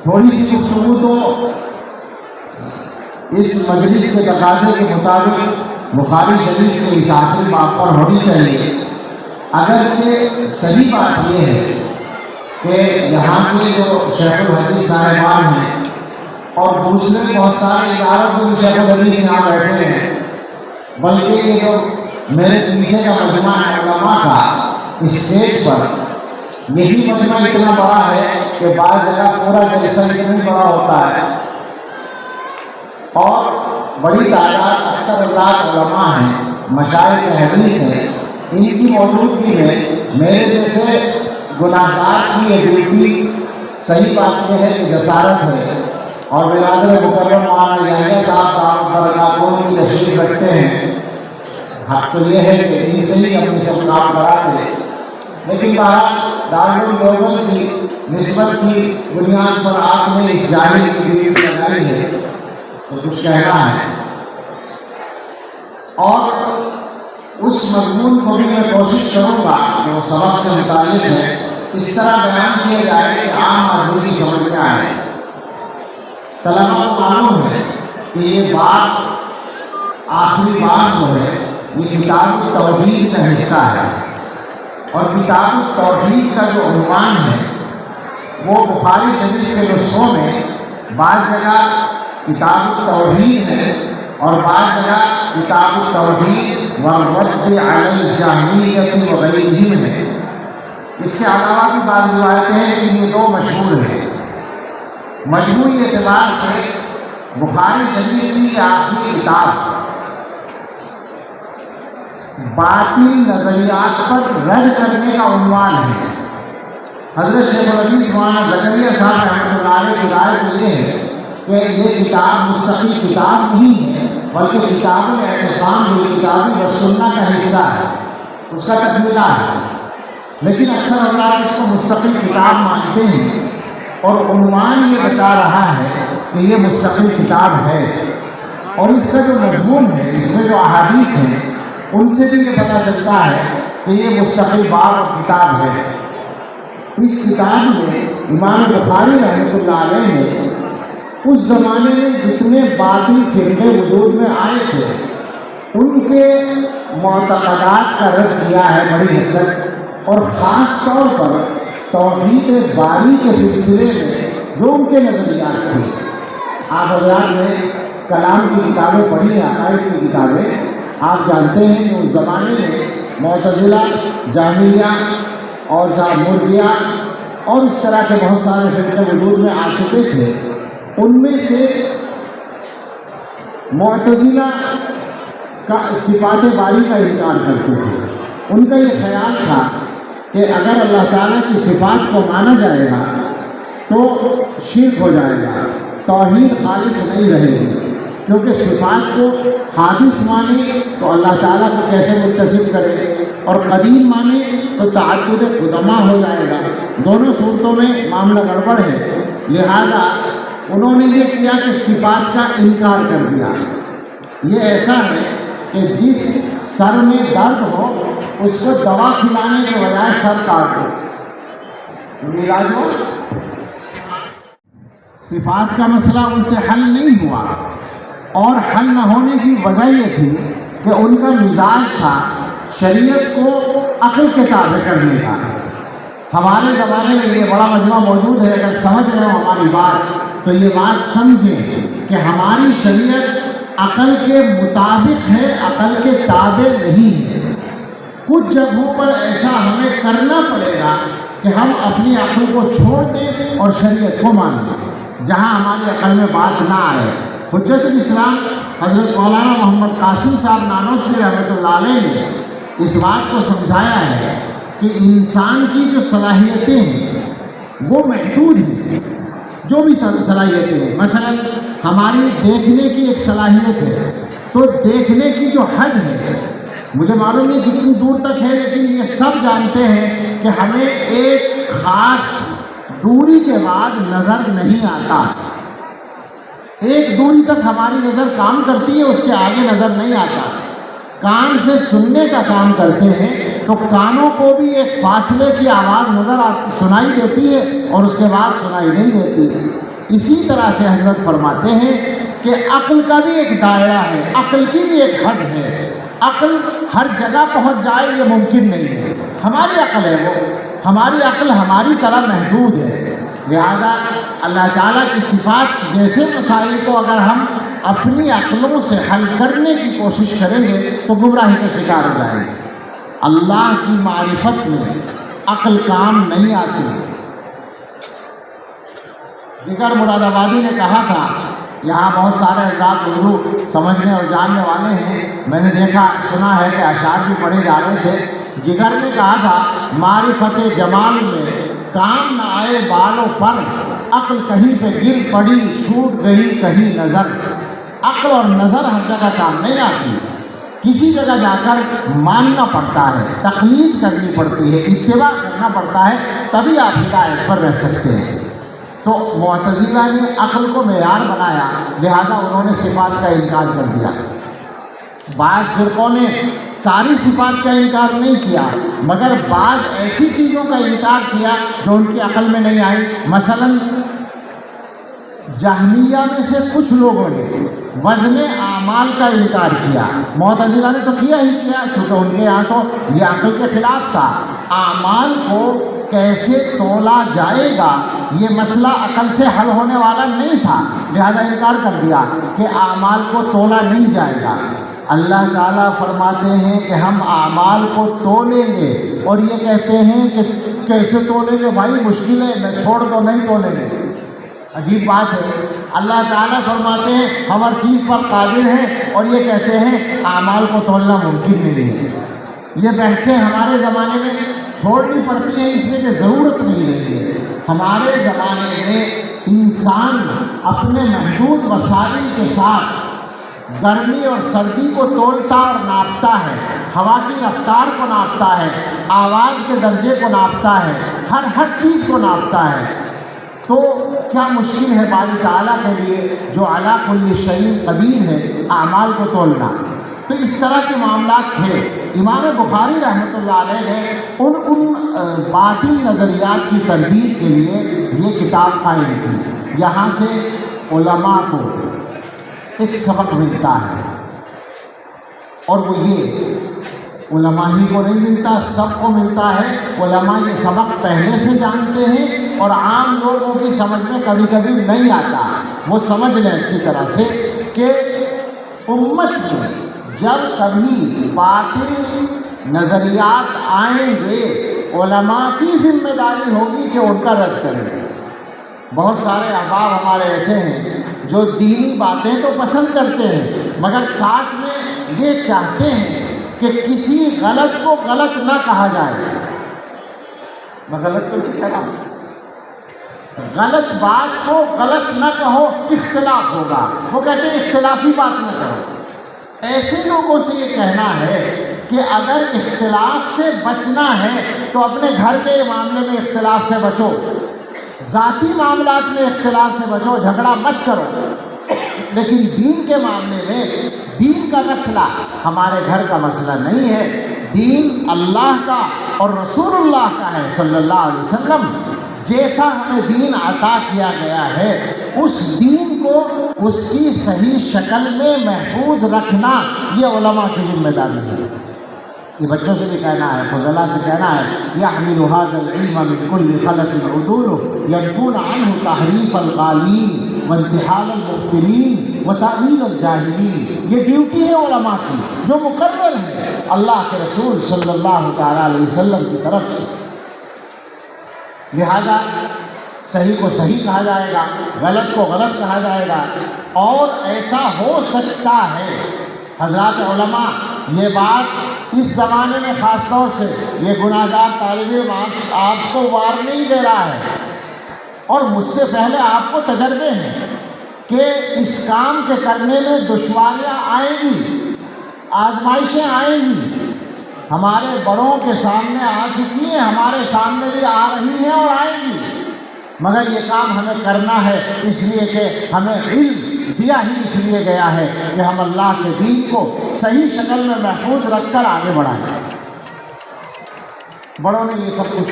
تھوڑی سی گفتگو تو اس مجلس کے تقاضے کے مطابق بخاری شریف کے اس آخری باب پر ہونی چاہیے، اگرچہ صحیح بات یہ ہے کہ یہاں کے جو شیخ الحدیث صاحبان ہیں اور دوسرے بہت سارے اداروں کے شیخ الحدیث یہاں بیٹھے ہیں، بلکہ یہ جو میرے پیچھے کا مجمع ہے علماء کا اسٹیج پر، یہی مجمع اتنا بڑا ہے کہ بعض جگہ پورا جلسہ اتنا بڑا ہوتا ہے، اور بڑی تعداد اکثر اللہ علماء ہیں، مشائخ حدیث ہیں، ان کی موجودگی میں میرے جیسے گناہگار کی یہ ڈیوٹی صحیح بات یہ ہے کہ جسارت ہے، اور برادر مکرم مولانا یحییٰ صاحب دامت برکاتہ کی تشریف رکھتے ہیں، حق تو یہ ہے کہ ان سے ہی اپنی سب کام کراتے، لیکن بہرحال دارالعلوم دیوبند کی نسبت کی بنیاد پر آپ نے اس جاہل کی ڈیوٹی لگائی ہے تو کچھ کہنا ہے، اور اس مضمون کو بھی میں کوشش کروں گا کہ وہ سبق سے متعلق ہے اس طرح بیان کیا جائے کہ عام آدمی کی سمجھ میں آئے۔ طلباء کو معلوم ہے کہ یہ بات آخری بات جو ہے یہ کتاب التوحید کا حصہ ہے، اور کتاب التوحید کا جو عنوان ہے وہ بخاری شریف کے نسخوں میں بعض جگہ کتاب التوحید ہے اور بعض جگہ کتاب التوحید والرد علی الجہمیۃ وغیرہم ہے۔ اس سے علاوہ بھی بعض روایتیں ہیں کہ یہ دو مشہور ہیں۔ مجموعی اعتبار سے بخاری شریف کی آخری کتاب باطل نظریات پر رد کرنے کا عنوان ہے۔ حضرت شیخ الحدیث مولانا زکریا صاحب رحمۃ اللہ علیہ کی رائے یہ ہے کہ یہ کتاب مستقل کتاب نہیں ہے بلکہ کتاب الاعتصام بالکتاب والسنہ کا حصہ ہے، اس کا تکملہ ہے، لیکن اکثر حضرات اس کو مستقل کتاب مانتے ہیں، اور عنوان یہ بتا رہا ہے کہ یہ مستقل کتاب ہے، اور اس کا جو مضمون ہے، اس میں جو احادیث ہیں، ان سے بھی یہ پتہ چلتا ہے کہ یہ مستقل باب اور کتاب ہے۔ اس کتاب میں امام بخاری رحمۃ اللہ علیہ نے اس زمانے میں جتنے باطل فرقے وجود میں آئے تھے ان کے معتقدات کا رد کیا ہے بڑی حد تک، اور خاص طور پر توحید باری کے سلسلے میں جو ان کے نظریات تھے۔ آپ حضرات نے کلام کی کتابیں پڑھی ہیں، عقائد کی کتابیں، آپ جانتے ہیں کہ اس زمانے میں معتزلہ، جہمیہ اور مرجئہ اور اس طرح کے بہت سارے فرقے وجود میں آ چکے تھے۔ ان میں سے معتزلہ کا صفات باری کا انکار کرتے تھے۔ ان کا یہ خیال تھا کہ اگر اللہ تعالیٰ کی صفات کو مانا جائے گا تو شرک ہو جائے گا، توحید خالص نہیں رہے گی، کیونکہ صفات کو حادث مانے تو اللہ تعالیٰ کو کیسے متصف کرے، اور قدیم مانے تو تعدد قدماء ہو جائے گا، دونوں صورتوں میں معاملہ گڑبڑ ہے۔ لہذا انہوں نے یہ کیا کہ صفات کا انکار کر دیا۔ یہ ایسا ہے کہ جس سر میں درد ہو اس کو دوا کھلانے کے بجائے سر کاٹ دو، علاج ہو۔ صفات کا مسئلہ ان سے حل نہیں ہوا، اور حل نہ ہونے کی وجہ یہ تھی کہ ان کا مزاج تھا شریعت کو عقل کے تابع کرنے کا۔ ہمارے زمانے میں یہ بڑا مجمع موجود ہے، اگر سمجھ رہے ہو ہماری بات تو یہ بات سمجھیں کہ ہماری شریعت عقل کے مطابق ہے، عقل کے تابع نہیں ہے۔ کچھ جگہوں پر ایسا ہمیں کرنا پڑے گا کہ ہم اپنی عقل کو چھوڑ دیں اور شریعت کو مان لیں، جہاں ہماری عقل میں بات نہ آئے۔ حجت الاسلام حضرت مولانا محمد قاسم صاحب نانوتوی رحمۃ اللہ علیہ نے اس بات کو سمجھایا ہے کہ انسان کی جو صلاحیتیں ہیں وہ محدود ہیں، جو بھی صلاحیتیں ہیں، مثلا ہماری دیکھنے کی ایک صلاحیت ہے، تو دیکھنے کی جو حد ہے مجھے معلوم نہیں کتنی دور تک ہے، لیکن یہ سب جانتے ہیں کہ ہمیں ایک خاص دوری کے بعد نظر نہیں آتا، ایک دوری تک ہماری نظر کام کرتی ہے، اس سے آگے نظر نہیں آتا۔ کان سے سننے کا کام کرتے ہیں تو کانوں کو بھی ایک فاصلے کی آواز سنائی دیتی ہے اور اس کے بعد سنائی نہیں دیتی ہے۔ اسی طرح سے حضرت فرماتے ہیں کہ عقل کا بھی ایک دائرہ ہے، عقل کی بھی ایک حد ہے، عقل ہر جگہ پہنچ جائے یہ ممکن نہیں ہے۔ ہماری عقل ہے وہ، ہماری عقل ہماری طرح محدود ہے، لہذا اللہ تعالیٰ کی صفات جیسے مسائل کو اگر ہم اپنی عقلوں سے حل کرنے کی کوشش کریں گے تو گمراہی کا شکار ہو جائیں گے۔ اللہ کی معرفت میں عقل کام نہیں آتی۔ دیگر مراد آبادی نے کہا تھا، یہاں بہت سارے حضرات اردو سمجھنے اور جاننے والے ہیں، میں نے دیکھا سنا ہے کہ اشعار بھی پڑھے جا رہے تھے۔ جگر نے کہا تھا، معرفت جمال میں کام نہ آئے بالوں پر، عقل کہیں پہ گر پڑی چھوٹ گئی کہیں نظر۔ عقل اور نظر ہر جگہ کام نہیں آتی، کسی جگہ جا کر ماننا پڑتا ہے، تقلید کرنی پڑتی ہے، اتباع کرنا پڑتا ہے، تبھی آپ ہدایت پر رہ سکتے ہیں۔ تو معتزلہ نے عقل کو معیار بنایا، لہذا انہوں نے صفات کا انکار کر دیا۔ بعض فرقوں نے ساری صفات کا انکار نہیں کیا، مگر بعض ایسی چیزوں کا انکار کیا جو ان کی عقل میں نہیں آئی۔ مثلاً جہمیہ میں سے کچھ لوگوں نے وزن اعمال کا انکار کیا، معتزلہ نے تو کیا ہی کیا، کیونکہ ان کے یہاں تو یہ عقل کے خلاف تھا۔ اعمال کو کیسے تولا جائے گا یہ مسئلہ عقل سے حل ہونے والا نہیں تھا، لہذا انکار کر دیا کہ اعمال کو تولا نہیں جائے گا۔ اللہ تعالیٰ فرماتے ہیں کہ ہم اعمال کو تولیں گے، اور یہ کہتے ہیں کہ کیسے تولیں گے بھائی، مشکل ہے، میں چھوڑ دو، نہیں تولیں گے۔ عجیب بات ہے، اللہ تعالیٰ فرماتے ہیں ہم ہر چیز پر قادر ہیں، اور یہ کہتے ہیں اعمال کو تولنا ممکن نہیں ہے۔ یہ بحثیں ہمارے زمانے میں چھوڑنی پڑتی ہیں، اس لیے کہ ضرورت نہیں رہی ہے۔ ہمارے زمانے میں انسان اپنے محدود وسائل کے ساتھ گرمی اور سردی کو تولتا اور ناپتا ہے، ہوا کی رفتار کو ناپتا ہے، آواز کے درجے کو ناپتا ہے، ہر چیز کو ناپتا ہے۔ تو کیا مشکل ہے باری تعالیٰ کے لیے جو علی کل شیء قدیر ہے اعمال کو تولنا؟ تو اس طرح کے معاملات تھے۔ امام بخاری رحمۃ اللہ علیہ نے ان باطل نظریات کی تردید کے لیے یہ کتاب قائم کی۔ یہاں سے علماء کو ایک سبق ملتا ہے، اور وہ یہ علماء ہی کو نہیں ملتا، سب کو ملتا ہے۔ علماء یہ سبق پہلے سے جانتے ہیں، اور عام لوگوں کی سمجھ میں کبھی کبھی نہیں آتا۔ وہ سمجھ لیں اچھی طرح سے کہ امت میں جب کبھی باطل نظریات آئیں گے، علماء کی ذمہ داری ہوگی کہ ان کا رد کریں۔ بہت سارے احباب ہمارے ایسے ہیں جو دینی باتیں تو پسند کرتے ہیں، مگر ساتھ میں یہ چاہتے ہیں کہ کسی غلط کو غلط نہ کہا جائے۔ میں غلط تو نہیں کہہ رہا ہوں، غلط بات کو غلط نہ کہو، اختلاف ہوگا۔ وہ کہتے ہیں اختلافی بات نہ کرو۔ ایسے لوگوں سے یہ کہنا ہے کہ اگر اختلاف سے بچنا ہے تو اپنے گھر کے معاملے میں اختلاف سے بچو، ذاتی معاملات میں اختلاف سے بچو، جھگڑا مت کرو، لیکن دین کے معاملے میں دین کا مسئلہ ہمارے گھر کا مسئلہ نہیں ہے۔ دین اللہ کا اور رسول اللہ کا ہے صلی اللہ علیہ وسلم۔ جیسا ہمیں دین عطا کیا گیا ہے، اس دین کو اس کی صحیح شکل میں محفوظ رکھنا یہ علماء کی ذمہ داری ہے۔ یہ بچوں سے بھی کہنا ہے، فضلاء سے کہنا ہے، يحمل هذا العلم من كل خلق عدول ينفون عنه تحریف الغالین وانتحال المبطلین وتأویل الجاہلین۔ یہ ڈیوٹی ہے علماء کی جو مقرر ہے اللہ کے رسول صلی اللہ تعالیٰ علیہ وسلم کی طرف سے۔ لہذا صحیح کو صحیح کہا جائے گا، غلط کو غلط کہا جائے گا، اور ایسا ہو سکتا ہے حضرات علماء یہ بات اس زمانے میں خاص طور سے یہ گناہ گار طالب علم آپ کو وارننگ دے رہا ہے، اور مجھ سے پہلے آپ کو تجربے ہیں کہ اس کام کے کرنے میں دشواریاں آئیں گی، آزمائشیں آئیں گی، ہمارے بڑوں کے سامنے آ چکی ہیں، ہمارے سامنے بھی آ رہی ہیں اور آئیں گی، مگر یہ کام ہمیں کرنا ہے اس لیے کہ ہمیں علم دیا ہی اس لیے گیا ہے کہ ہم اللہ کے دین کو صحیح شکل میں محفوظ رکھ کر آگے بڑھائیں۔ بڑوں نے یہ سب کچھ